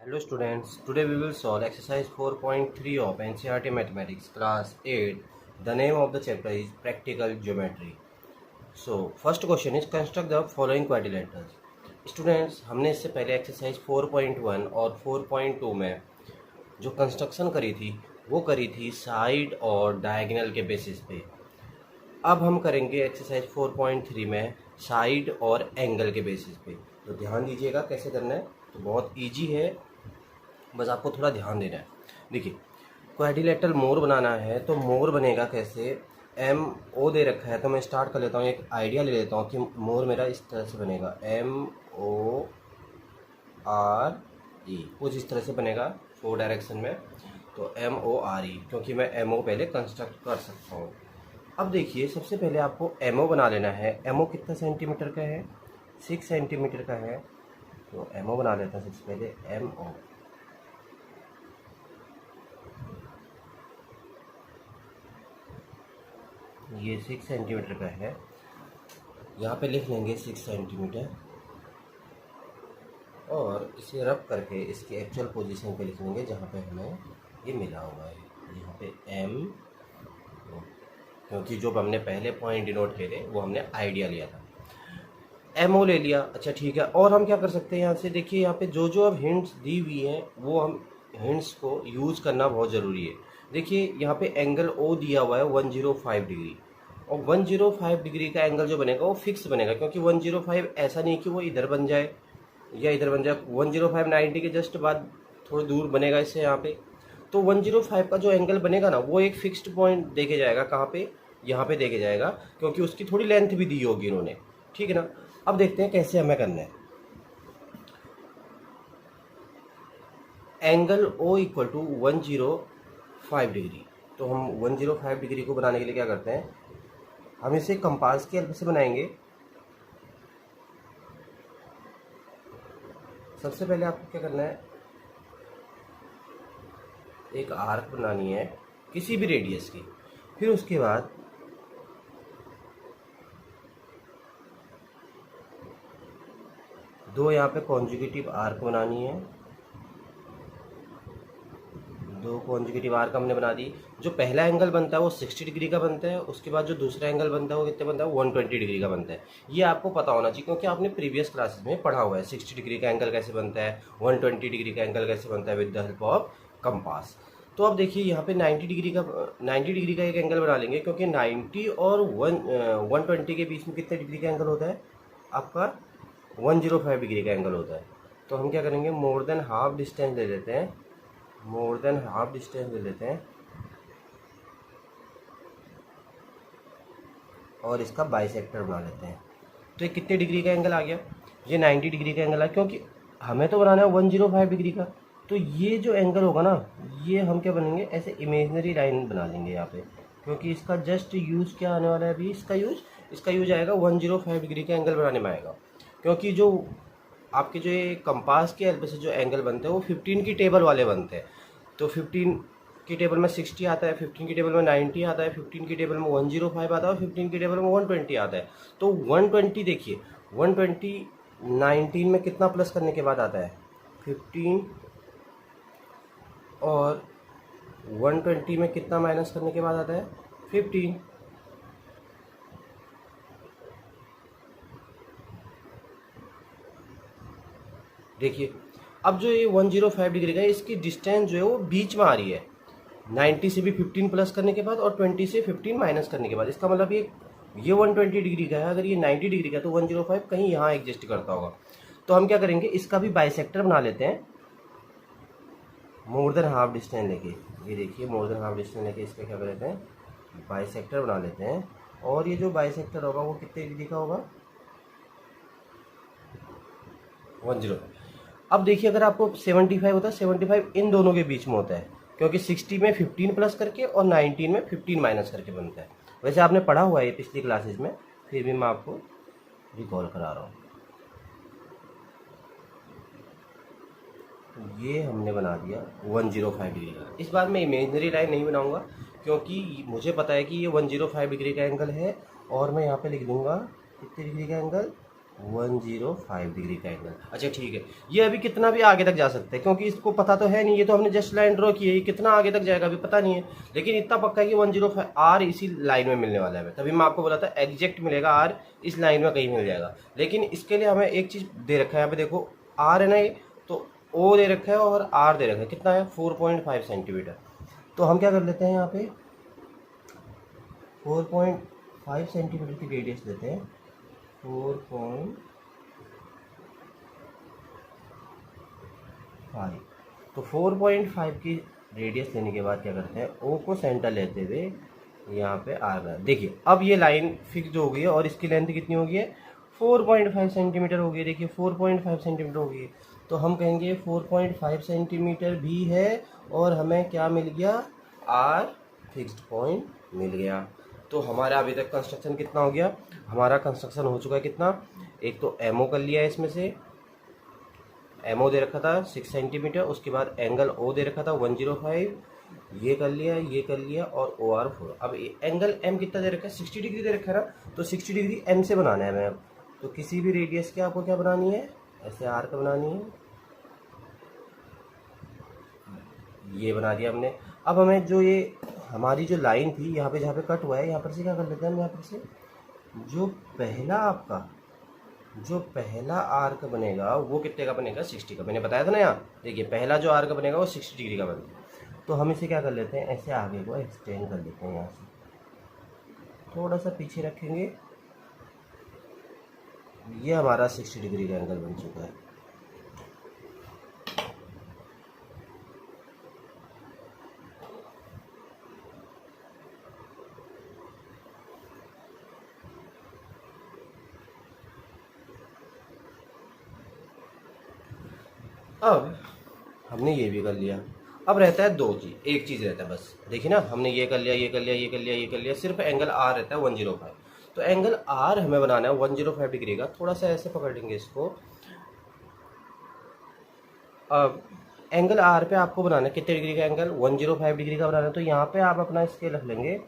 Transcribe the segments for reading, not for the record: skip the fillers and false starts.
Hello students, today we will solve exercise 4.3 of NCERT Mathematics class 8. The name of the chapter is Practical Geometry. So first question is construct the following quadrilaterals. Students, हमने इससे पहले exercise 4.1 और 4.2 में जो construction करी थी वो करी थी साइड और डायगोनल के बेसिस पे। अब हम करेंगे एक्सरसाइज 4.3 में साइड और एंगल के बेसिस पे। तो ध्यान दीजिएगा कैसे करना है। तो बहुत इजी है, बस आपको थोड़ा ध्यान देना है। देखिए, क्वाड्रिलेटरल मोर बनाना है तो मोर बनेगा कैसे। एम ओ दे रखा है तो मैं स्टार्ट कर लेता हूँ, एक आइडिया ले लेता हूँ कि मोर मेरा इस तरह से बनेगा। एम ओ आर ई कुछ इस तरह से बनेगा 4 डायरेक्शन में। तो एम ओ आर ई, क्योंकि मैं एम ओ पहले कंस्ट्रक्ट कर सकता हूँ। अब देखिए, सबसे पहले आपको एम ओ बना लेना है। एम ओ कितना सेंटीमीटर का है? 6 सेंटीमीटर का है। तो एम ओ बना लेता है सबसे पहले। एम ओ ये 6 सेंटीमीटर का है। यहाँ पे लिख लेंगे 6 सेंटीमीटर और इसे रब करके इसकी एक्चुअल पोजीशन पे लिख लेंगे जहाँ पे हमें ये मिला हुआ है। यहाँ पे एम, क्योंकि जो हमने पहले पॉइंट डिनोट किए वो हमने आइडिया लिया था। एम ओ ले लिया, अच्छा ठीक है। और हम क्या कर सकते हैं यहाँ से, देखिए यहाँ पे जो जो अब हिंट्स दी हुई हैं वो हम हिंट्स को यूज़ करना बहुत ज़रूरी है। देखिए यहाँ पे एंगल ओ दिया हुआ है 105 डिग्री, और 105 डिग्री का एंगल जो बनेगा वो फिक्स बनेगा, क्योंकि 105 ऐसा नहीं कि वो इधर बन जाए या इधर बन जाए। 105 90 के जस्ट बाद थोड़ी दूर बनेगा इससे यहाँ पे। तो 105 का जो एंगल बनेगा ना वो एक फिक्स्ड पॉइंट देके जाएगा। कहाँ पे? यहाँ पे देके जाएगा, क्योंकि उसकी थोड़ी लेंथ भी दी होगी इन्होंने, ठीक है ना। अब देखते हैं कैसे हमें करना है। Angle O equal to 105 degree. तो हम 105 डिग्री को बनाने के लिए क्या करते हैं, हम इसे कंपास की हेल्प से बनाएंगे। सबसे पहले आपको क्या करना है, एक आर्क बनानी है किसी भी रेडियस की। फिर उसके बाद दो यहाँ पे कॉन्जुगेटिव आर्क बनानी है। दो कॉन्जुगेटिव आर्क हमने बना दी। जो पहला एंगल बनता है वो 60 डिग्री का बनता है, उसके बाद जो दूसरा एंगल बनता है वो कितने बनता है? 120 डिग्री का बनता है। ये आपको पता होना चाहिए, क्योंकि आपने प्रीवियस क्लासेस में पढ़ा हुआ है 60 डिग्री का एंगल कैसे बनता है, 120 डिग्री का एंगल कैसे बनता है with the help of compass. तो अब देखिए यहाँ पे 90 डिग्री का एक एंगल बना लेंगे, क्योंकि 90 और 120 के बीच में कितने डिग्री का एंगल होता है? आपका 105 डिग्री का एंगल होता है। तो हम क्या करेंगे, मोर देन हाफ डिस्टेंस ले लेते हैं। मोर देन हाफ डिस्टेंस ले लेते हैं और इसका बाइसेक्टर बना लेते हैं। तो ये कितने डिग्री का एंगल आ गया? ये 90 डिग्री का एंगल है, क्योंकि हमें तो बनाना है 105 डिग्री का। तो ये जो एंगल होगा ना, ये हम क्या बनेंगे, ऐसे इमेजनरी लाइन बना लेंगे यहाँ पे, क्योंकि इसका जस्ट यूज़ क्या आने वाला है अभी। इसका यूज आएगा 105 डिग्री का एंगल बनाने में आएगा, क्योंकि जो आपके जो ये कंपास के हेल्प से जो एंगल बनते हैं वो 15 की टेबल वाले बनते हैं। तो 15 की टेबल में 60 आता है, 15 की टेबल में 90 आता है, 15 की टेबल में 105 आता है और 15 की टेबल में 120 आता है। तो 120 देखिए, 120 19 में कितना प्लस करने के बाद आता है? 15, और 120 में कितना माइनस करने के बाद आता है? 15। देखिए, अब जो ये 105 डिग्री का है, इसकी डिस्टेंस जो है वो बीच में आ रही है। 90 से भी 15 प्लस करने के बाद और 20 से 15 माइनस करने के बाद। इसका मतलब ये 120 डिग्री का है, अगर ये 90 डिग्री का है तो 105 कहीं यहाँ एग्जिस्ट करता होगा। तो हम क्या करेंगे, इसका भी बाइसेक्टर बना लेते हैं मोर देन हाफ डिस्टेंस लेके। ये देखिए, मोर देन हाफ डिस्टेंस लेके इसका क्या कर लेते हैं, बाइसेक्टर बना लेते हैं। और ये जो बाइसेक्टर होगा वो कितने डिग्री का होगा? 10। अब देखिए, अगर आपको 75 होता है, 75 इन दोनों के बीच में होता है, क्योंकि 60 में 15 प्लस करके और 19 में 15 माइनस करके बनता है। वैसे आपने पढ़ा हुआ है ये पिछली क्लासेस में, फिर भी मैं आपको रिकॉल करा रहा हूँ। तो ये हमने बना दिया 105 डिग्री का। इस बार मैं इमेजनरी लाइन नहीं बनाऊंगा, क्योंकि मुझे पता है कि ये 105 डिग्री का एंगल है, और मैं यहाँ पे लिख दूंगा कितने डिग्री का एंगल? 105 डिग्री का एंगल। अच्छा ठीक है, ये अभी कितना भी आगे तक जा सकता है क्योंकि इसको पता तो है नहीं, ये तो हमने जस्ट लाइन ड्रॉ की है, ये कितना आगे तक जाएगा अभी पता नहीं है, लेकिन इतना पक्का है कि 105 आर इसी लाइन में मिलने वाला है। तभी मैं आपको बोला था एग्जैक्ट मिलेगा, आर इस लाइन में कहीं मिल जाएगा। लेकिन इसके लिए हमें एक चीज़ दे रखा है, यहाँ पे देखो आर है ना, ये तो ओ दे रखा है और आर दे रखा है, कितना है 4.5 सेंटीमीटर। तो हम क्या कर लेते हैं, यहाँ पे 4.5 सेंटीमीटर की रेडियस लेते हैं, 4.5। तो 4.5 की रेडियस लेने के बाद क्या करते हैं, ओ को सेंटर लेते हुए यहाँ पे आ रहा है। देखिए अब ये लाइन फिक्स हो गई है और इसकी लेंथ कितनी हो गई है, 4.5 सेंटीमीटर हो गई। देखिए 4.5 सेंटीमीटर हो गई, तो हम कहेंगे 4.5 सेंटीमीटर भी है और हमें क्या मिल गया, आर फिक्स्ड पॉइंट मिल गया। तो हमारा अभी तक कंस्ट्रक्शन कितना हो गया, हमारा कंस्ट्रक्शन हो चुका है कितना, एक तो एमओ कर लिया है, इसमें से एमओ दे रखा था 6 सेंटीमीटर, उसके बाद एंगल ओ दे रखा था 105, ये कर लिया, ये कर लिया और ओ आर 4। अब एंगल एम कितना दे रखा है, 60 डिग्री दे रखा है ना, तो 60 डिग्री एम से बनाना है हमें। तो किसी भी रेडियस के आपको क्या बनानी है, ऐसे आर का बनानी है, ये बना दिया हमने। अब हमें जो ये हमारी जो लाइन थी यहाँ पे जहाँ पे कट हुआ है, यहाँ पर से क्या कर लेते हैं हम, यहाँ पर से जो पहला आर्क बनेगा वो कितने का बनेगा, 60 का। मैंने बताया था ना यहाँ, देखिए पहला जो आर्क बनेगा वो 60 डिग्री का बनता है। तो हम इसे क्या कर लेते हैं, ऐसे आगे को एक्सटेंड कर लेते हैं, यहाँ से थोड़ा सा पीछे रखेंगे, ये हमारा 60 डिग्री का एंगल बन चुका है। अब हमने ये भी कर लिया, अब रहता है दो चीज़, एक चीज़ रहता है बस, देखिए ना, हमने ये कर लिया, ये कर लिया, ये कर लिया, ये कर लिया, सिर्फ एंगल आर रहता है 105। तो एंगल आर हमें बनाना है 105 डिग्री का। थोड़ा सा ऐसे पकड़ेंगे इसको, अब एंगल आर पे आपको बनाना है कितने डिग्री का एंगल, 105 डिग्री का बनाना है। तो यहाँ पे आप अपना स्केल रख लेंगे,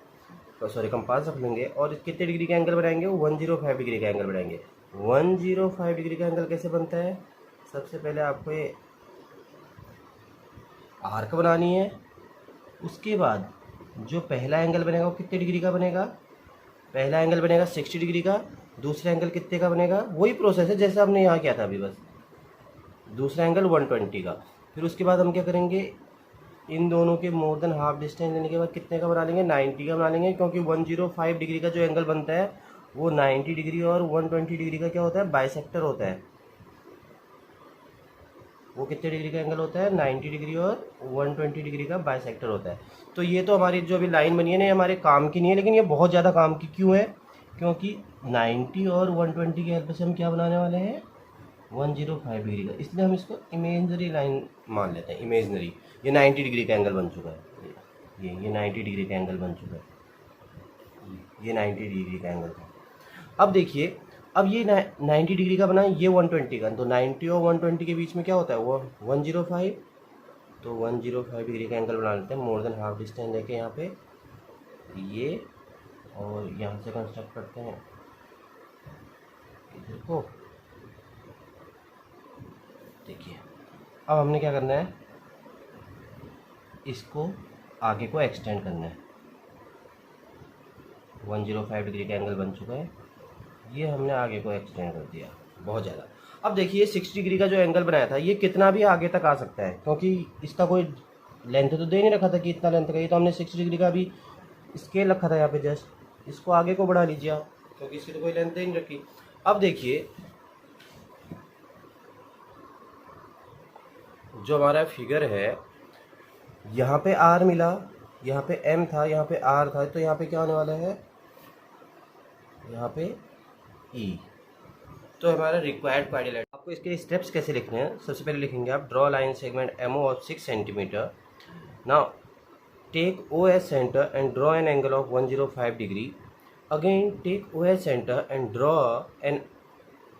सॉरी कंपास रख लेंगे, और कितने डिग्री का एंगल बनाएंगे, 105 डिग्री का एंगल बनाएंगे। 105 डिग्री का एंगल कैसे बनता है, सबसे पहले आपको ये आर्क बनानी है, उसके बाद जो पहला एंगल बनेगा वो कितने डिग्री का बनेगा, पहला एंगल बनेगा 60 डिग्री का, दूसरा एंगल कितने का बनेगा, वही प्रोसेस है जैसे हमने यहाँ किया था अभी, बस दूसरा एंगल 120 का। फिर उसके बाद हम क्या करेंगे, इन दोनों के मोर देन हाफ डिस्टेंस लेने के बाद कितने का बना लेंगे, 90 का बना लेंगे, क्योंकि 105 डिग्री का जो एंगल बनता है वो 90 डिग्री और 120 डिग्री का क्या होता है, बाइसेक्टर होता है। वो कितने डिग्री का एंगल होता है, 90 डिग्री और 120 डिग्री का बाइसेक्टर होता है। तो ये तो हमारी जो अभी लाइन बनी है ना, ये हमारे काम की नहीं है, लेकिन ये बहुत ज़्यादा काम की क्यों है, क्योंकि 90 और 120 की हेल्प से हम क्या बनाने वाले हैं, 105 डिग्री का, इसलिए हम इसको इमेजनरी लाइन मान लेते हैं, इमेजनरी। ये 90 डिग्री का एंगल बन चुका है, ये 90 डिग्री का एंगल बन चुका है, ये 90 डिग्री का एंगल था। अब देखिए, अब ये 90 डिग्री का बना है, ये 120 का, तो 90 और 120 के बीच में क्या होता है, वो 105। तो 105 डिग्री का एंगल बना लेते हैं, मोर देन हाफ डिस्टेंस लेके यहाँ पे ये, और यहाँ से कंस्ट्रक्ट करते हैं, देखो देखिए। अब हमने क्या करना है, इसको आगे को एक्सटेंड करना है, 105 डिग्री का एंगल बन चुका है, ये हमने आगे को एक्सटेंड कर दिया बहुत ज़्यादा। अब देखिए 60 डिग्री का जो एंगल बनाया था, ये कितना भी आगे तक आ सकता है, क्योंकि इसका कोई लेंथ तो दे नहीं रखा था कि इतना लेंथ का, ये तो हमने 60 डिग्री का भी स्केल रखा था यहाँ पे, जस्ट इसको आगे को बढ़ा लीजिए आप, क्योंकि इसकी तो कोई लेंथ दे नहीं रखी। अब देखिए जो हमारा फिगर है, यहाँ पे आर मिला, यहाँ पे एम था, यहाँ पे आर था, तो यहाँ पे क्या होने वाला है, यहाँ पे ई। तो हमारा रिक्वायर्ड क्वाड्रिलेटरल, आपको इसके स्टेप्स कैसे लिखने हैं, सबसे पहले लिखेंगे आप, draw line segment MO of 6 centimetre, now take O as centre and draw an angle of 105 degree, again take O as centre and draw an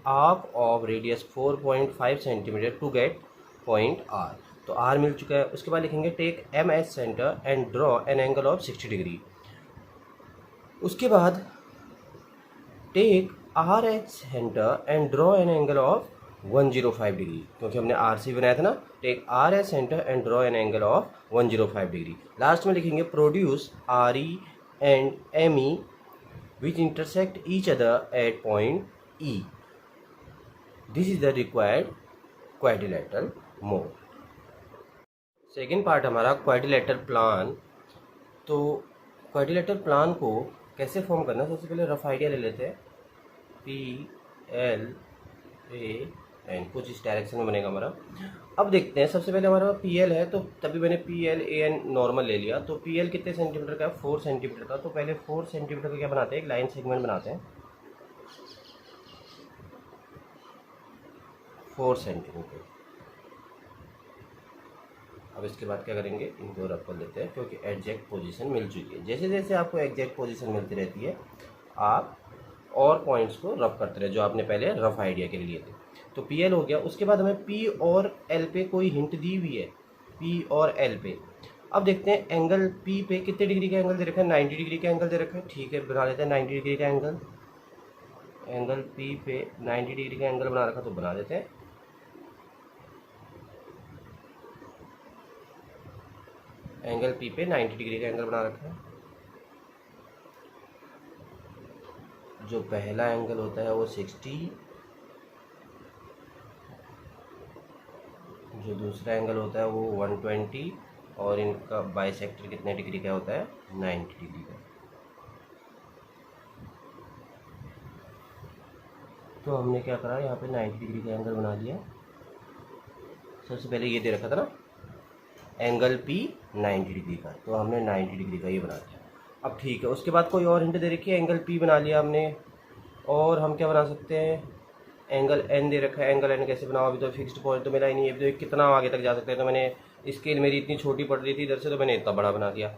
arc of radius 4.5 centimetre to get point R. तो R मिल चुका है। उसके बाद लिखेंगे take M as centre and draw an angle of 60 degree. उसके बाद take R H centre and draw an angle of 105 degree, क्योंकि हमने आर सी बनाया था ना। Take R H centre and draw an angle of 105 degree. Last में लिखेंगे produce R E and M E which intersect each other at point E. This is the required quadrilateral mode. Second part हमारा quadrilateral plan. तो quadrilateral plan को कैसे form करना है, सबसे पहले रफ आइडिया ले लेते हैं। पी एल ए एन कुछ इस डायरेक्शन में बनेगा हमारा। अब देखते हैं, सबसे पहले हमारा पी एल है, तो तभी मैंने P L A N normal ले लिया। तो पी एल कितने सेंटीमीटर का है, 4 सेंटीमीटर का। तो पहले 4 सेंटीमीटर का क्या बनाते हैं, एक लाइन सेगमेंट बनाते हैं 4 सेंटीमीटर। अब इसके बाद क्या करेंगे, इनको रफ कर लेते हैं, क्योंकि एग्जैक्ट पोजीशन मिल चुकी है। जैसे जैसे आपको एग्जैक्ट पोजीशन मिलती रहती है, आप और पॉइंट्स को रफ करते रहे जो आपने पहले रफ आइडिया के लिए लिए थे। तो पी एल हो गया। उसके बाद हमें पी और एल पे कोई हिंट दी हुई है, पी और एल पे। अब देखते हैं एंगल पी पे कितने डिग्री का एंगल दे रखा है, 90 डिग्री का एंगल दे रखा है। ठीक है, बना लेते हैं 90 डिग्री का एंगल। एंगल पी पे 90 डिग्री का एंगल बना रखा, तो बना देते हैं। एंगल पी पे 90 डिग्री का एंगल बना रखा है। जो पहला एंगल होता है वो 60, जो दूसरा एंगल होता है वो 120, और इनका बाइसेक्टर कितने डिग्री का होता है, 90 डिग्री का। तो हमने क्या करा, यहाँ पे 90 डिग्री का एंगल बना लिया। सबसे पहले ये दे रखा था ना एंगल पी 90 डिग्री का, तो हमने 90 डिग्री का ये बना दिया। अब ठीक है, उसके बाद कोई और हिंट दे रखी है, एंगल पी बना लिया हमने। और हम क्या बना सकते हैं, एंगल एन दे रखा है। एंगल एन कैसे बनाओ, अभी तो फिक्स्ड पॉइंट तो मिला ही नहीं है, अभी तो कितना आगे तक जा सकते हैं। तो मैंने स्केल मेरी इतनी छोटी पड़ रही थी इधर से, तो मैंने इतना बड़ा बना दिया।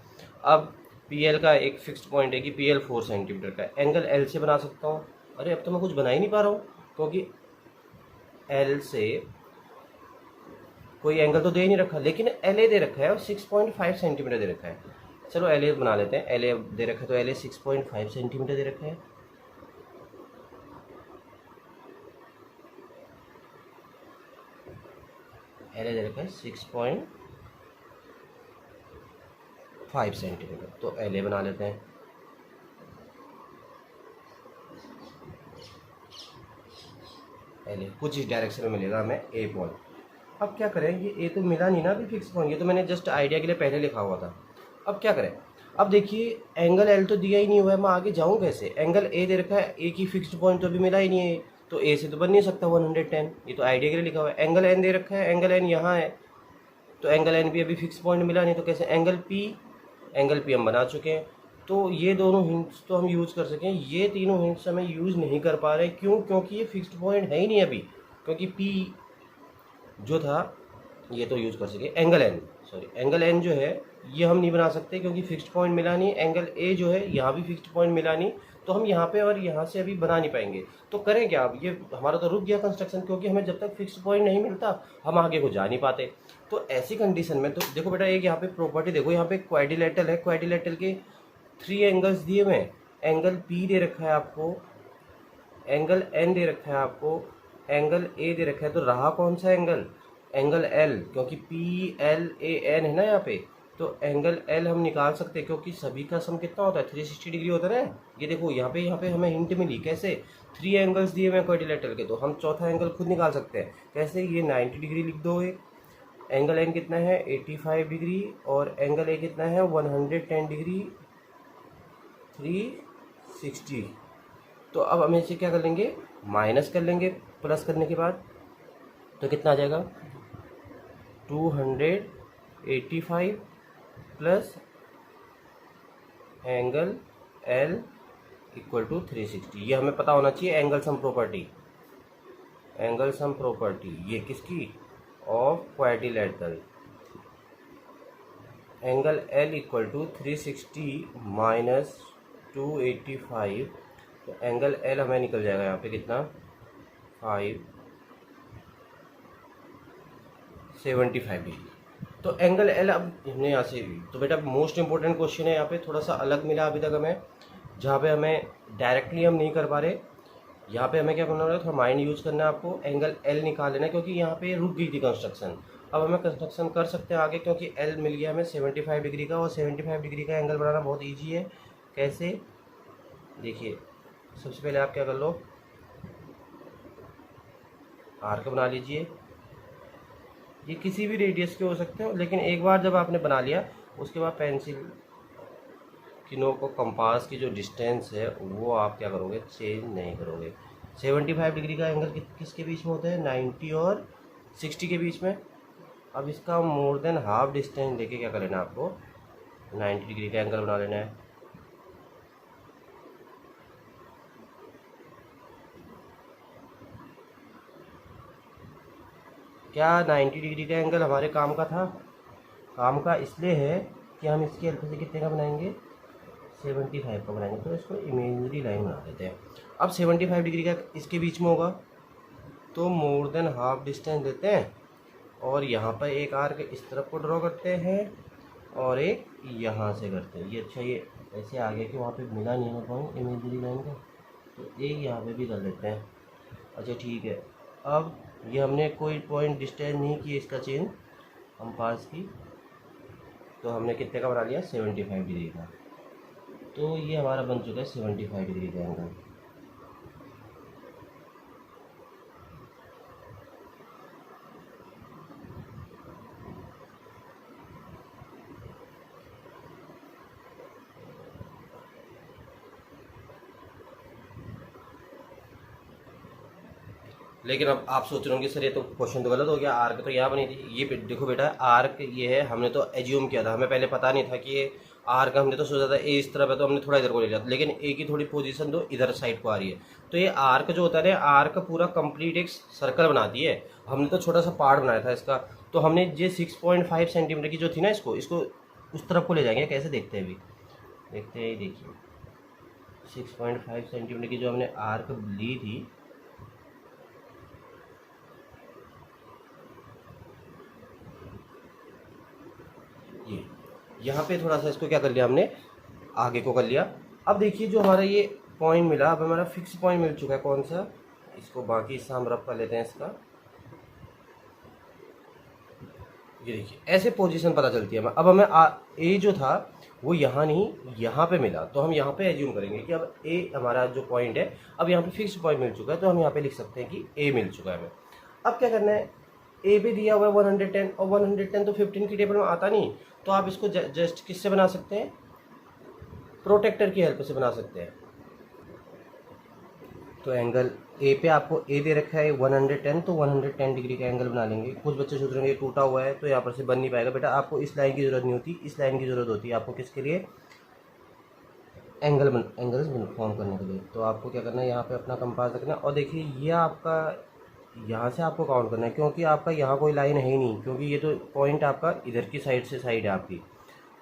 अब पी एल का एक फिक्स्ड पॉइंट है कि पी एल 4 सेंटीमीटर का, एंगल एल से बना सकता हूँ। अरे अब तो मैं कुछ बना ही नहीं पा रहा हूँ, क्योंकि एल से कोई एंगल तो दे ही नहीं रखा, लेकिन एल ए दे रखा है और 6.5 सेंटीमीटर दे रखा है। चलो एल ए बना लेते हैं। एल ए दे रखा है, तो एल ए 6.5 सेंटीमीटर दे रखा है। एल ए दे रखा है 6.5 सेंटीमीटर, तो एल ए बना लेते हैं। एल ए कुछ इस डायरेक्शन में मिलेगा हमें ए पॉइंट। अब क्या करें, ये ए तो मिला नहीं ना अभी फिक्स पॉइंट, ये तो मैंने जस्ट आइडिया के लिए पहले लिखा हुआ था। अब क्या करें, अब देखिए एंगल एल तो दिया ही नहीं हुआ है, मैं आगे जाऊँ कैसे। एंगल ए दे रखा है, ए की फिक्स्ड पॉइंट तो अभी मिला ही नहीं है, तो ए से तो बन नहीं सकता 110, ये तो आइडिया के लिए लिखा हुआ है। एंगल एन दे रखा है, एंगल एन यहाँ है, तो एंगल एन भी अभी फिक्स पॉइंट मिला नहीं, तो कैसे। एंगल पी हम बना चुके हैं, तो ये दोनों हिंट्स तो हम यूज़ कर सकें। ये तीनों हिंट्स हमें यूज़ नहीं कर पा रहे, क्यों, क्योंकि ये फिक्स्ड पॉइंट है ही नहीं अभी। क्योंकि पी जो था ये तो यूज़ कर सके। एंगल एन जो है ये हम नहीं बना सकते, क्योंकि फिक्स्ड पॉइंट मिला नहीं। एंगल ए जो है यहाँ भी फिक्स्ड पॉइंट मिला नहीं, तो हम यहाँ पे और यहाँ से अभी बना नहीं पाएंगे। तो करें क्या, अब ये हमारा तो रुक गया कंस्ट्रक्शन, क्योंकि हमें जब तक फिक्स्ड पॉइंट नहीं मिलता हम आगे को जा नहीं पाते। तो ऐसी कंडीशन में तो देखो बेटा, एक यहाँ पे प्रॉपर्टी देखो, यहाँ पे क्वाड्रिलेटरल है, क्वाड्रिलेटरल के 3 एंगल्स दिए हुए हैं। एंगल पी दे रखा है आपको, एंगल एन दे रखा है आपको, एंगल ए दे रखा है। तो रहा कौन सा एंगल, एंगल एल, क्योंकि पी एल ए एन है ना यहाँ पे, तो एंगल एल हम निकाल सकते हैं, क्योंकि सभी का सम कितना होता है, 360 डिग्री होता है ना। ये देखो यहाँ पे हमें हिंट मिली, कैसे 3 एंगल्स दिए हुए हैं क्वाड्रिलेटरल के, तो हम चौथा एंगल खुद निकाल सकते हैं। कैसे, ये 90 डिग्री लिख दो। एक एंगल एन कितना है 85 डिग्री, और एंगल ए कितना है 110 डिग्री, 360। तो अब हम इसे क्या कर लेंगे, माइनस कर लेंगे, प्लस करने के बाद तो कितना आ जाएगा, 285 plus angle L equal to 360। ये हमें पता होना चाहिए angle sum property. Angle sum property ये किसकी, of quadrilateral. Angle L equal to 360 minus 285, तो एंगल एल हमें निकल जाएगा यहाँ पे कितना, 575 डिग्री। तो एंगल एल अब हमने यहाँ से, तो बेटा मोस्ट इंपॉर्टेंट क्वेश्चन है यहाँ पे, थोड़ा सा अलग मिला अभी तक हमें, जहाँ पे हमें डायरेक्टली हम नहीं कर पा रहे, यहाँ पे हमें क्या करना है, थोड़ा माइंड यूज करना है आपको, एंगल एल निकाल लेना है क्योंकि यहाँ पे रुक गई थी कंस्ट्रक्शन। अब हमें कंस्ट्रक्शन कर सकते हैं आगे क्योंकि एल मिल गया हमें 75 डिग्री का, और 75 डिग्री का एंगल बनाना बहुत ईजी है। कैसे, देखिए सबसे पहले आप क्या कर लो, आर्क बना लीजिए। ये किसी भी रेडियस के हो सकते हो, लेकिन एक बार जब आपने बना लिया उसके बाद पेंसिल की नोक को कंपास की जो डिस्टेंस है वो आप क्या करोगे, चेंज नहीं करोगे। 75 डिग्री का एंगल किसके बीच में होता है, 90 और 60 के बीच में। अब इसका मोर देन हाफ डिस्टेंस लेके क्या कर लेना है आपको, 90 डिग्री का एंगल बना लेना है। क्या 90 डिग्री का एंगल हमारे काम का था, काम का इसलिए है कि हम इसकी हेल्प से कितने का बनाएंगे, 75 का बनाएंगे। तो इसको इमेजिनरी लाइन बना देते हैं। अब 75 डिग्री का इसके बीच में होगा तो मोर देन हाफ डिस्टेंस देते हैं, और यहाँ पर एक आर्क इस तरफ को ड्रॉ करते हैं और एक यहाँ से करते हैं। ये अच्छा, ये ऐसे आगे कि वहाँ पे मिला नहीं है पॉइंट इमेजिनरी लाइन का, तो एक यहाँ पे भी कर लेते हैं। अच्छा ठीक है, अब ये हमने कोई पॉइंट डिस्टेंस नहीं की इसका चेंज कंपास की, तो हमने कितने का बना लिया, 75 डिग्री का। तो ये हमारा बन चुका है 75 डिग्री का एंगल। लेकिन अब आप सोच रहे होंगे सर ये तो क्वेश्चन तो गलत हो गया, आर्क तो यहाँ बनी थी। ये देखो बेटा, आर्क ये है, हमने तो एज्यूम किया था, हमें पहले पता नहीं था कि ये आर्क, हमने तो सोचा था ए इस तरफ है तो हमने थोड़ा इधर को ले लिया, लेकिन ए की थोड़ी पोजीशन तो इधर साइड को आ रही है। तो ये आर्क जो होता है ना, आर्क पूरा कंप्लीट एक सर्कल बनाती है। हमने तो छोटा सा पार्ट बनाया था इसका, तो हमने ये 6.5 सेंटीमीटर की जो थी ना, इसको उस तरफ को ले जाएंगे। कैसे देखते हैं अभी, देखते हैं, देखिए 6.5 सेंटीमीटर की जो हमने आर्क ली थी, ये यहाँ पे थोड़ा सा इसको क्या कर लिया हमने, आगे को कर लिया। अब देखिए जो हमारा ये पॉइंट मिला, अब हमारा फिक्स पॉइंट मिल चुका है। कौन सा, इसको बाकी हिस्सा हम रब कर लेते हैं इसका। ये देखिए ऐसे पोजीशन पता चलती है हमें। अब हमें ए जो था वो यहाँ नहीं, यहाँ पे मिला, तो हम यहाँ पे एज्यूम करेंगे कि अब ए हमारा जो पॉइंट है, अब यहाँ पे फिक्स पॉइंट मिल चुका है, तो हम यहाँ पे लिख सकते हैं कि ए मिल चुका है हमें। अब क्या करना है, ए भी दिया हुआ है 110, और 110 तो 15 की टेबल में आता नहीं, तो आप इसको जस्ट किससे बना सकते हैं, प्रोटेक्टर की हेल्प से बना सकते हैं। तो एंगल ए पे आपको ए दे रखा है 110, तो 110 डिग्री का एंगल बना लेंगे। कुछ बच्चे सोच रहे हैं ये टूटा हुआ है तो यहाँ पर से बन नहीं पाएगा। बेटा आपको इस लाइन की ज़रूरत नहीं होती, इस लाइन की ज़रूरत होती है आपको किसके लिए, एंगल्स फॉर्म करने के लिए। तो आपको क्या करना है, यहाँ पे अपना कंपास रखना है, और देखिए ये आपका यहाँ से आपको काउंट करना है, क्योंकि आपका यहाँ कोई लाइन है ही नहीं, क्योंकि ये तो पॉइंट आपका इधर की साइड से साइड है आपकी।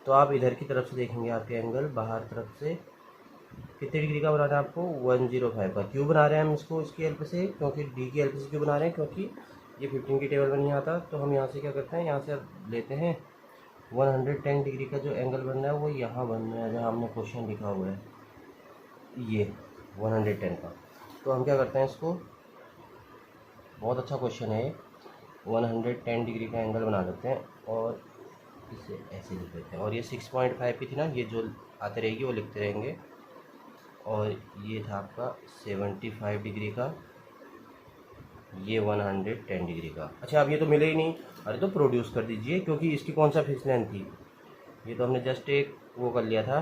तो आप इधर की तरफ से देखेंगे आपके एंगल बाहर तरफ से कितने डिग्री का बनाना है आपको, 105 का। क्यों बना रहे हैं हम इसको, इसकी हेल्प से, क्योंकि डी की हेल्प से क्यों बना रहे हैं, क्योंकि ये 15 की टेबल में नहीं आता। तो हम यहाँ से क्या करते हैं, यहाँ से लेते हैं 110 डिग्री का जो एंगल बन रहा है वो यहाँ बन रहा है, जहाँ हमने क्वेश्चन लिखा हुआ है ये 110 का। तो हम क्या करते हैं इसको, बहुत अच्छा क्वेश्चन है, 110 डिग्री का एंगल बना लेते हैं और इसे ऐसे लिख देते हैं। और ये 6.5 की थी ना, ये जो आते रहेगी वो लिखते रहेंगे। और ये था आपका 75 डिग्री का, ये 110 डिग्री का। अच्छा अब ये तो मिले ही नहीं, अरे तो प्रोड्यूस कर दीजिए, क्योंकि इसकी कौन सा फिक्स लेंथ थी, ये तो हमने जस्ट एक वो कर लिया था,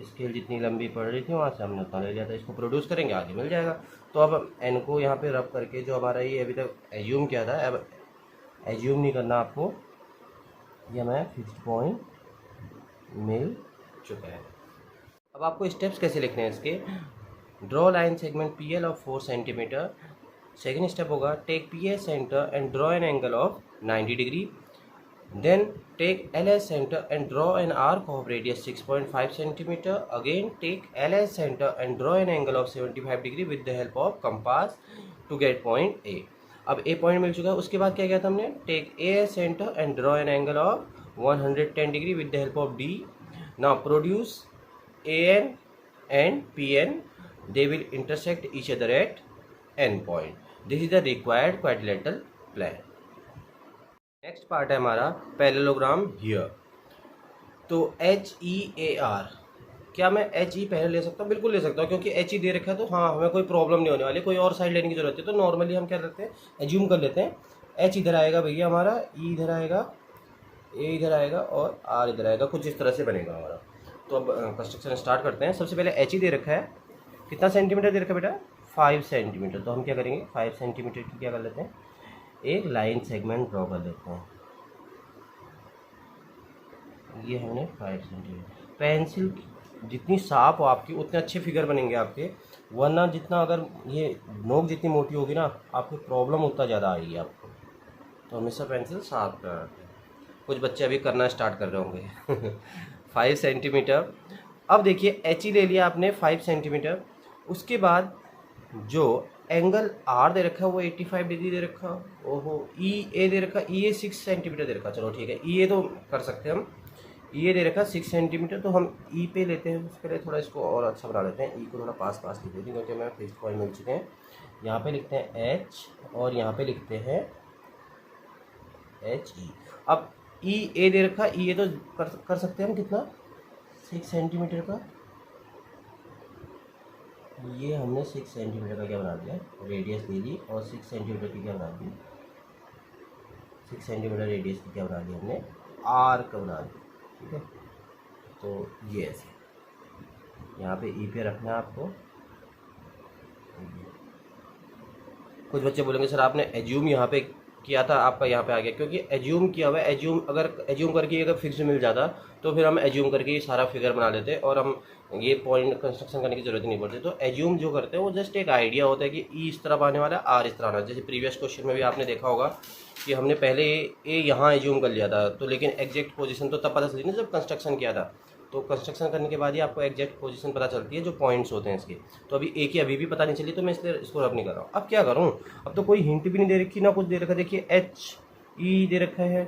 स्केल जितनी लंबी पड़ रही थी वहाँ से हमने उतना ले लिया था। इसको प्रोड्यूस करेंगे, आगे मिल जाएगा। तो अब एन को यहाँ पे रब करके जो हमारा ये अभी तक एज्यूम किया था, अब एज्यूम नहीं करना आपको, ये हमें फिक्स्ड पॉइंट मिल चुका है। अब आपको स्टेप्स कैसे लिखने हैं इसके, draw line segment P L of 4 centimetre. Second step होगा take P S centre and draw an angle of 90 degree. Then take LS center and draw an arc of radius 6.5 centimeter. Again take LS center and draw an angle of 75 degree with the help of compass to get point A. अब A point मिल चुका है, उसके बाद क्या किया था हमने, take AS center and draw an angle of 110 degree with the help of D. Now produce AN and PN they will intersect each other at N point. This is the required quadrilateral plan. Next part है हमारा parallelogram here. तो HEAR, क्या मैं HE पहले ले सकता हूँ? बिल्कुल ले सकता हूँ, क्योंकि HE दे रखा है तो हाँ हमें कोई प्रॉब्लम नहीं होने वाली, कोई और साइड लेने की जरूरत है. तो नॉर्मली हम क्या करते हैं, एज्यूम कर लेते हैं H इधर आएगा भैया हमारा, E इधर आएगा, A इधर आएगा और R इधर आएगा. कुछ इस तरह से बनेगा हमारा. तो अब कंस्ट्रक्शन स्टार्ट करते हैं. सबसे पहले HE दे रखा है, कितना सेंटीमीटर दे रखा है बेटा? 5 सेंटीमीटर. तो हम क्या करेंगे, 5 सेंटीमीटर की क्या कर लेते हैं, एक लाइन सेगमेंट ड्रॉ कर लेते हैं. ये हमने 5 सेंटीमीटर. पेंसिल जितनी साफ हो आपकी उतने अच्छे फिगर बनेंगे आपके, वरना जितना अगर ये नोक जितनी मोटी होगी ना, आपको प्रॉब्लम उतना ज़्यादा आएगी आपको. तो हमेशा पेंसिल साफ कर. कुछ बच्चे अभी करना स्टार्ट कर रहे होंगे. 5 सेंटीमीटर. अब देखिए HE ले लिया आपने 5 सेंटीमीटर. उसके बाद जो एंगल R दे रखा है वो 85 डिग्री दे रखा. ओहो, EA दे रखा, EA 6 सेंटीमीटर दे रखा. चलो ठीक है, EA तो कर सकते हैं हम. ये दे रखा 6 सेंटीमीटर. तो हम E पे लेते हैं. उसके लिए थोड़ा इसको और अच्छा बना लेते हैं. E को थोड़ा पास पास लिख देते हैं, क्योंकि हमें फिक्स पॉइंट मिल चुके हैं. यहाँ पे लिखते हैं H और यहाँ पे लिखते हैं HE. अब EA दे रखा, EA तो कर सकते हैं हम कितना, 6 सेंटीमीटर का. ये हमने 6 सेंटीमीटर का क्या बना दिया, रेडियस दे दी, और 6 सेंटीमीटर की क्या बना दी, 6 सेंटीमीटर रेडियस की क्या बना दी हमने, आर्क बना दी. ठीक है. तो ये ऐसे यहाँ पे E पे रखना है आपको. कुछ बच्चे बोलेंगे सर आपने एज्यूम यहाँ पे किया था, आपका यहाँ पे आ गया. क्योंकि एज्यूम किया हुआ है. अगर एज्यूम करके अगर फिक्स मिल जाता तो फिर हम एज्यूम करके ये सारा फिगर बना लेते और हम ये पॉइंट कंस्ट्रक्शन करने की जरूरत नहीं पड़ती. तो एज्यूम जो करते हैं वो जस्ट एक आइडिया होता है कि E इस तरफ आने वाला है, R इस तरह आना. जैसे प्रीवियस क्वेश्चन में भी आपने देखा होगा कि हमने पहले A यहाँ एज्यूम कर लिया था, तो लेकिन एग्जैक्ट पोजीशन तो तब पता चली ना जब कंस्ट्रक्शन किया था. तो कंस्ट्रक्शन करने के बाद ही आपको एग्जैक्ट पोजीशन पता चलती है, जो पॉइंट्स होते हैं इसके. तो अभी A की अभी भी पता नहीं चली, तो मैं इसलिए इसको रब नहीं कर रहा हूँ. अब क्या करूँ, अब तो कोई हिंट भी नहीं दे रखी ना कुछ दे रखा. देखिए HE दे रखा है,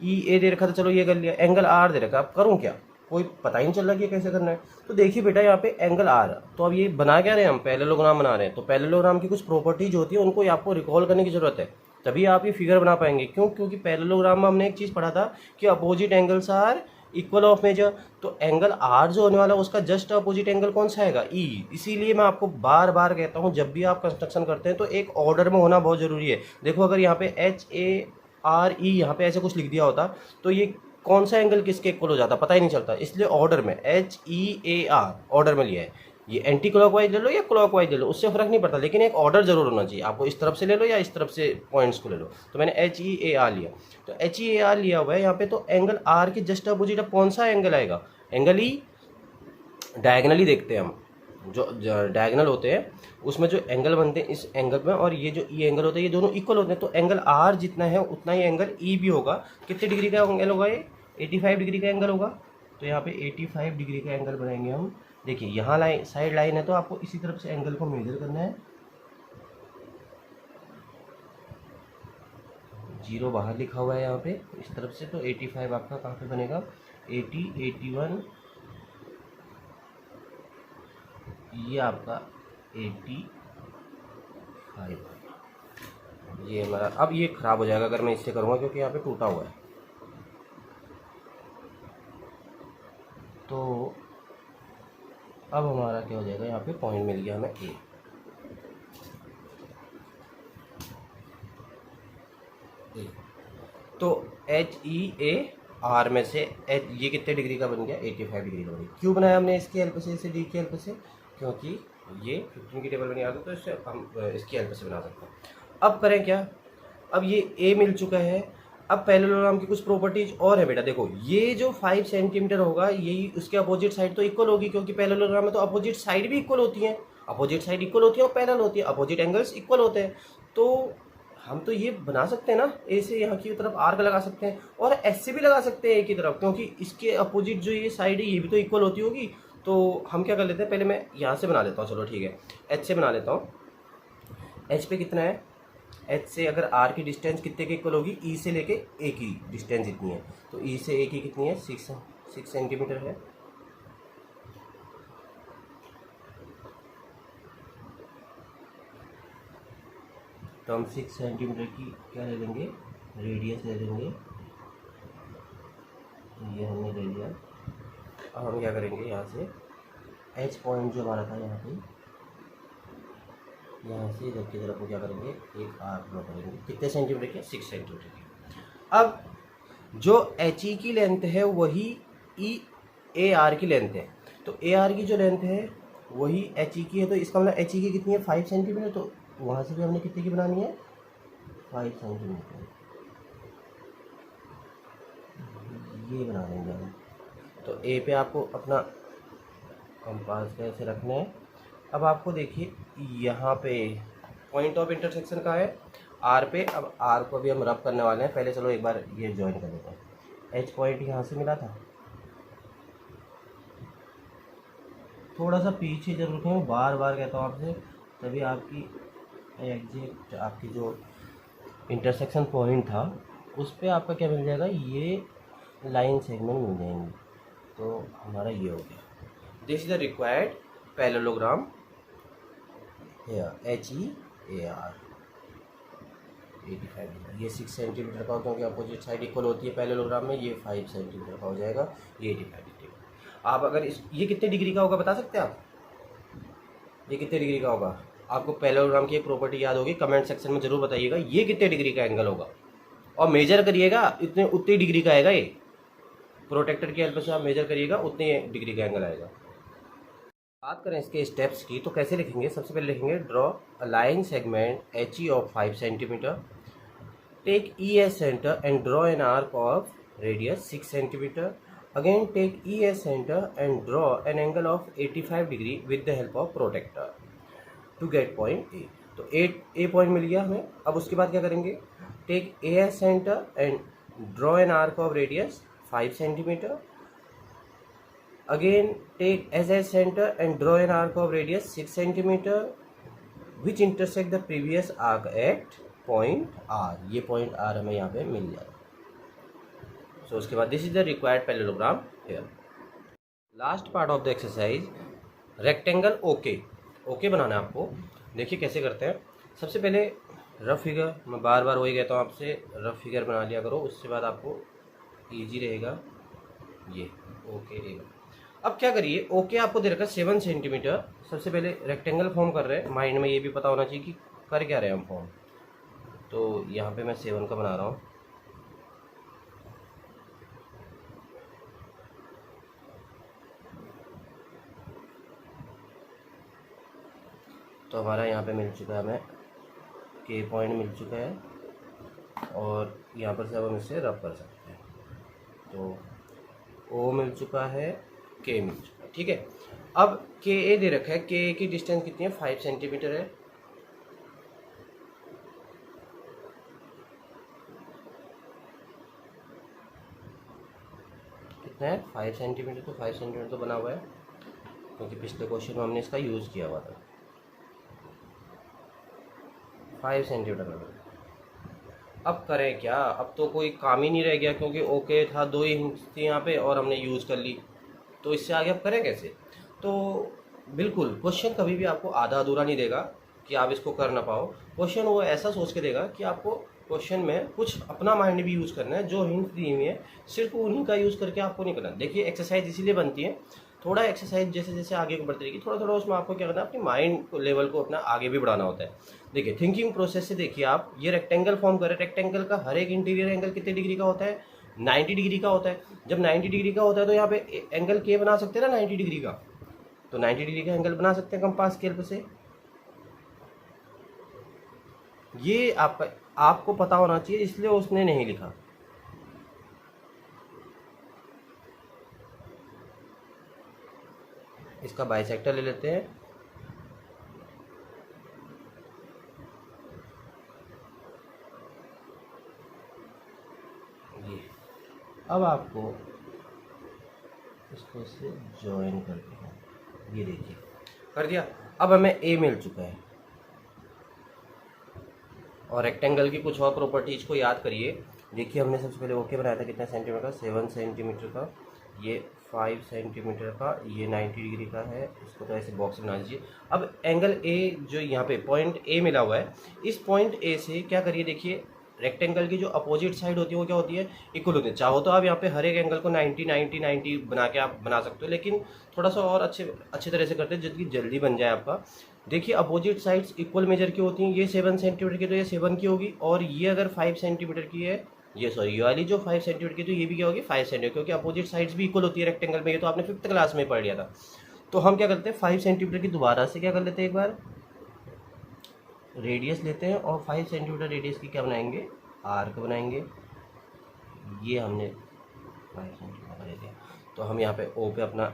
EA दे रखा था, चलो ये कर लिया. एंगल R दे रखा, अब करूँ क्या, कोई पता ही नहीं चल रहा कि कैसे करना है. तो देखिए बेटा यहाँ पे एंगल R. तो अब ये बना क्या रहे हैं हम, पैरेललोग्राम बना रहे हैं. तो पैरेललोग्राम की कुछ प्रॉपर्टीज होती है, उनको आपको रिकॉल करने की जरूरत है, तभी आप ये फिगर बना पाएंगे. क्यों, क्योंकि पैरेललोग्राम में हमने एक चीज़ पढ़ा था कि opposite angles are equal of measure. तो एंगल R जो होने वाला है उसका जस्ट अपोजिट एंगल कौन सा आएगा, E. इसीलिए मैं आपको बार बार कहता हूँ, जब भी आप कंस्ट्रक्शन करते हैं तो एक ऑर्डर में होना बहुत ज़रूरी है. देखो अगर यहाँ पे HARE यहाँ पे ऐसे कुछ लिख दिया होता तो ये कौन सा एंगल किसके इक्वल हो जाता पता ही नहीं चलता. इसलिए ऑर्डर में HEAR ऑर्डर में लिया है. ये एंटी क्लॉकवाइज ले लो या क्लॉकवाइज ले लो, उससे फर्क नहीं पड़ता, लेकिन एक ऑर्डर जरूर होना चाहिए. आपको इस तरफ से ले लो या इस तरफ से पॉइंट्स को ले लो. तो मैंने HEAR लिया. तो HEAR लिया हुआ है यहाँ पे. तो एंगल R के जस्ट अपोजिट अब कौन सा एंगल आएगा, एंगल E. डायगनली देखते हैं हम, जो डायगनल होते हैं उसमें जो एंगल बनते हैं इस एंगल में, और ये जो E एंगल होता है, ये दोनों इक्वल होते हैं. तो एंगल R जितना है उतना ही एंगल E भी होगा. कितने डिग्री का एंगल होगा ये, 85 डिग्री का एंगल होगा. तो यहाँ पे 85 डिग्री का एंगल बनाएंगे हम. देखिए यहाँ लाइन, साइड लाइन है, तो आपको इसी तरफ से एंगल को मेजर करना है. 0 बाहर लिखा हुआ है यहाँ पे इस तरफ से. तो 85 आपका कहाँ पे बनेगा, 80, 81, ये आपका 85. ये हमारा, अब ये ख़राब हो जाएगा अगर मैं इससे करूँगा, क्योंकि यहाँ पे टूटा हुआ है. तो अब हमारा क्या हो जाएगा, यहाँ पे पॉइंट मिल गया हमें A. तो HEAR में से ये कितने डिग्री का बन गया, 85 डिग्री का बन गया. क्यों बनाया हमने इसकी हेल्प से, इसे D की हेल्प से, क्योंकि ये 15 की टेबल बनी आती है, तो इससे हम इसकी हेल्प से बना सकते हैं. अब करें क्या, अब ये A मिल चुका है. अब पैरेललोग्राम की कुछ प्रॉपर्टीज और है बेटा. देखो ये जो 5 सेंटीमीटर होगा, यही उसके अपोजिट साइड तो इक्वल होगी, क्योंकि पैरेललोग्राम में तो अपोजिट साइड भी इक्वल होती हैं. अपोजिट साइड इक्वल होती है और पैरेलल होती है, अपोजिट एंगल्स इक्वल होते हैं. तो हम तो ये बना सकते हैं ना, ए से यहाँ की तरफ आर्क लगा सकते हैं, और एस से भी लगा सकते हैं ए की तरफ, क्योंकि इसके अपोजिट जो ये साइड है ये भी तो इक्वल होती होगी. तो हम क्या कर लेते हैं, पहले मैं यहाँ से बना लेता हूँ. चलो ठीक है, एच से बना लेता हूँ. एच पे कितना है, एच से अगर आर की डिस्टेंस कितने की इक्वल होगी, ई से लेके ए की डिस्टेंस इतनी है. तो ई से ए की कितनी है, 6 सेंटीमीटर है. तो हम 6 सेंटीमीटर की क्या ले लेंगे, रेडियस ले लेंगे। ये हमने ले लिया। अब हम क्या करेंगे, यहाँ से एच पॉइंट जो हमारा था यहाँ पे, यहाँ से इधर की तरफ को क्या करेंगे, एक आर्क ड्रॉ करेंगे। कितने सेंटीमीटर की, 6 सेंटीमीटर की। अब जो एच ई की लेंथ है वही ई ए आर की लेंथ है। तो ए आर की जो लेंथ है वही एच ई की है। तो इसका मतलब एच ई की कितनी है, 5 सेंटीमीटर। तो वहाँ से भी हमने कितने की बनानी है, 5 सेंटीमीटर। ये बना लेंगे हम। तो ए पे आपको अपना कंपास का ऐसे रखना है। अब आपको देखिए यहाँ पे पॉइंट ऑफ इंटरसेक्शन का है आर पे। अब आर को भी हम रब करने वाले हैं। पहले चलो एक बार ये ज्वाइन कर लेते हैं। एच पॉइंट यहाँ से मिला था, थोड़ा सा पीछे जरूर रखें, बार बार कहता हूँ आपसे, तभी आपकी एग्जैक्ट आपकी जो इंटरसेक्शन पॉइंट था उस पर आपका क्या मिल जाएगा, ये लाइन सेगमेंट मिल जाएंगे। तो हमारा ये हो गया। This is the required parallelogram H E A R 85 degree. ये 6 सेंटीमीटर का, क्योंकि अपोजिट साइड इक्वल होती है पैरेललोग्राम में, ये 5 सेंटीमीटर का हो जाएगा, ये 85 डिग्री। आप अगर ये कितने डिग्री का होगा बता सकते हैं आप, ये कितने डिग्री का होगा? आपको पैरेललोग्राम की एक प्रॉपर्टी याद होगी, कमेंट सेक्शन में जरूर बताइएगा ये कितने डिग्री का एंगल होगा, और मेजर करिएगा उतनी डिग्री का आएगा। ये प्रोटेक्टर की हेल्प से आप मेजर करिएगा, उतने डिग्री का एंगल आएगा। बात करें इसके स्टेप्स की तो कैसे लिखेंगे, सबसे पहले लिखेंगे draw a line segment H E of 5 centimetre, take E as centre and draw an arc of radius 6 centimetre, again take E as centre and draw an angle of 85 degree with the help of protractor to get point A. तो A point मिल गया हमें। अब उसके बाद क्या करेंगे, take A as centre and draw an arc of radius 5 centimetre, again take as a center and draw an arc of radius 6 centimeter which intersect the previous arc at point R। ये point R हमें यहाँ पे मिल जाएगा। So उसके बाद this is the required parallelogram here। Last part of the exercise rectangle OK बनाना है आपको। देखिए कैसे करते हैं। सबसे पहले रफ फिगर, मैं बार बार वही कहता हूँ आपसे, रफ फिगर बना लिया करो, उसके बाद आपको ईजी रहेगा ये OK। अब क्या करिए, ओके आपको दे रखा है 7 सेंटीमीटर। सबसे पहले रेक्टेंगल फॉर्म कर रहे हैं, माइंड में ये भी पता होना चाहिए कि कर क्या रहे हैं हम फॉर्म। तो यहाँ पे मैं 7 का बना रहा हूँ। तो हमारा यहाँ पे मिल चुका है, हमें के पॉइंट मिल चुका है, और यहाँ पर से अब हम इसे रब कर सकते हैं। तो ओ मिल चुका है, के मिल चुका है, ठीक है। अब के ए दे रखा है, के ए की डिस्टेंस कितनी है, 5 सेंटीमीटर है। कितना है, 5 सेंटीमीटर। तो 5 सेंटीमीटर तो बना हुआ है, क्योंकि पिछले क्वेश्चन में हमने इसका यूज़ किया हुआ था। 5 सेंटीमीटर लगा। अब करें क्या, अब तो कोई काम ही नहीं रह गया, क्योंकि ओके था, 2 ही थी यहाँ पे और हमने यूज़ कर ली। तो इससे आगे आप करें कैसे? तो बिल्कुल क्वेश्चन कभी भी आपको आधा अधूरा नहीं देगा कि आप इसको कर ना पाओ। क्वेश्चन वो ऐसा सोच के देगा कि आपको क्वेश्चन में कुछ अपना माइंड भी यूज़ करना है। जो हिंट दी हुई है सिर्फ उन्हीं का यूज़ करके आपको नहीं करना। देखिए एक्सरसाइज इसीलिए बनती है, थोड़ा एक्सरसाइज जैसे जैसे आगे को बढ़ती रहेगी, थोड़ा थोड़ा उसमें आपको क्या करना है, अपनी माइंड लेवल को अपना आगे भी बढ़ाना होता है। देखिए थिंकिंग प्रोसेस से देखिए, आप ये रेक्टेंगल फॉर्म करें, रेक्टेंगल का हर एक इंटीरियर एंगल कितने डिग्री का होता है, 90 डिग्री का होता है। जब 90 डिग्री का होता है तो यहाँ पे एंगल के बना सकते हैं ना 90 डिग्री का, तो 90 डिग्री का एंगल बना सकते हैं कंपास स्केल पे से। ये आपको पता होना चाहिए, इसलिए उसने नहीं लिखा। इसका बाइसेक्टर ले लेते हैं। ये अब आपको इसको से ज्वाइन कर देना। ये देखिए कर दिया। अब हमें ए मिल चुका है, और रेक्टेंगल की कुछ और प्रॉपर्टीज को याद करिए। देखिए हमने सबसे पहले ओके बनाया था, कितना सेंटीमीटर का, 7 सेंटीमीटर का। ये 5 सेंटीमीटर का, ये 90 डिग्री का है, इसको तो ऐसे बॉक्स बना दीजिए। अब एंगल ए जो यहाँ पे पॉइंट ए मिला हुआ है, इस पॉइंट ए से क्या करिए, देखिए रेक्टेंगल की जो अपोजिट साइड होती है वो क्या होती है, इक्वल होती है। चाहो तो आप यहाँ पे हर एक एंगल को 90 90 90 बना के आप बना सकते हो, लेकिन थोड़ा सा और अच्छे तरह से करते हैं जितनी जल्दी बन जाए आपका। देखिए अपोजिट साइड्स इक्वल मेजर की होती हैं, ये 7 सेंटीमीटर की तो ये 7 की होगी, और ये अगर 5 सेंटीमीटर की है, ये सॉरी ये वाली जो 5 सेंटीमीटर की, तो ये भी क्या होगी 5 सेंटीमीटर, क्योंकि अपोजिट साइड्स भी इक्वल होती है रेक्टेंगल में, ये तो आपने 5th क्लास में पढ़ लिया था। तो हम क्या करते हैं, 5 सेंटीमीटर की दोबारा से क्या कर लेते हैं, एक बार रेडियस लेते हैं और 5 सेंटीमीटर रेडियस की क्या बनाएंगे, आर्क बनाएंगे। ये हमने 5 सेंटीमीटर ले लिया, तो हम यहाँ पे ओ पे अपना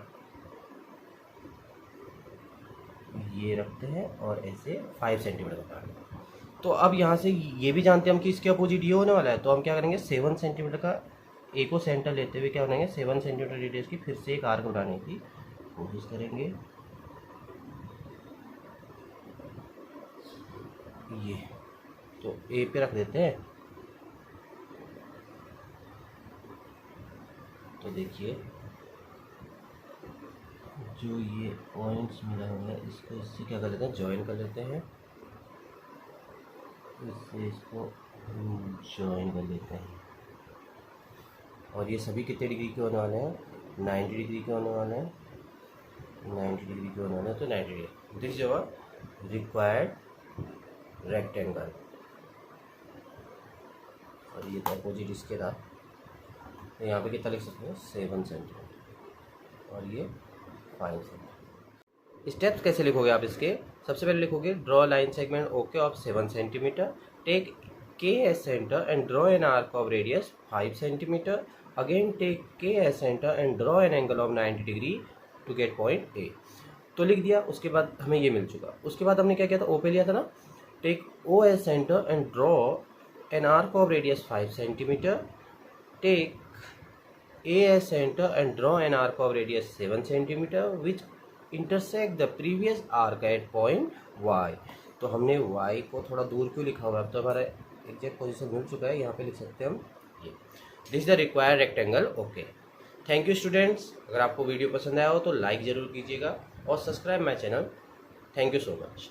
ये रखते हैं और ऐसे 5 सेंटीमीटर का काट। तो अब यहाँ से ये भी जानते हैं हम कि इसके अपोजिट ये होने वाला है, तो हम क्या करेंगे 7 सेंटीमीटर का ए को सेंटर लेते हुए क्या बनाएंगे, 7 सेंटीमीटर रेडियस की फिर से एक आर्क बनाने की कोशिश करेंगे। ये तो ए पे रख देते हैं। तो देखिए जो ये पॉइंट्स मिला हुआ है इसको इससे क्या कर लेते हैं, ज्वाइन कर लेते हैं, इससे इसको ज्वाइन कर लेते हैं। और ये सभी कितने डिग्री के होने वाले हैं, 90 डिग्री के होने वाले हैं, 90 डिग्री के होने वाले हैं। तो 90 डिग्री, दिस जो रिक्वायर्ड रेक्टेंगल, और ये तो अपोजिट इसके था, तो यहाँ पे कितना लिख सकते हैं 7 सेंटीमीटर और ये 5 सेंटीमीटर। स्टेप्स कैसे लिखोगे आप इसके, सबसे पहले लिखोगे draw line segment okay of 7 centimetre, take K S centre and draw an arc of radius 5 centimetre, again take K S centre and draw an angle of 90 degree to get point A. तो लिख दिया, उसके बाद हमें ये मिल चुका। उसके बाद हमने क्या किया था, ओ पे लिया था ना, take O as centre and draw an arc of radius 5 centimetre, take A as center and draw an arc of radius 7 cm which intersect the previous arc at point Y। तो हमने Y को थोड़ा दूर क्यों लिखा हुआ है, अब तो हमारा एग्जैक्ट पोजीशन मिल चुका है, यहाँ पे लिख सकते हैं हम ये, this is the required rectangle okay. Thank you students, अगर आपको वीडियो पसंद आया हो तो लाइक ज़रूर कीजिएगा और subscribe my channel. Thank you so much.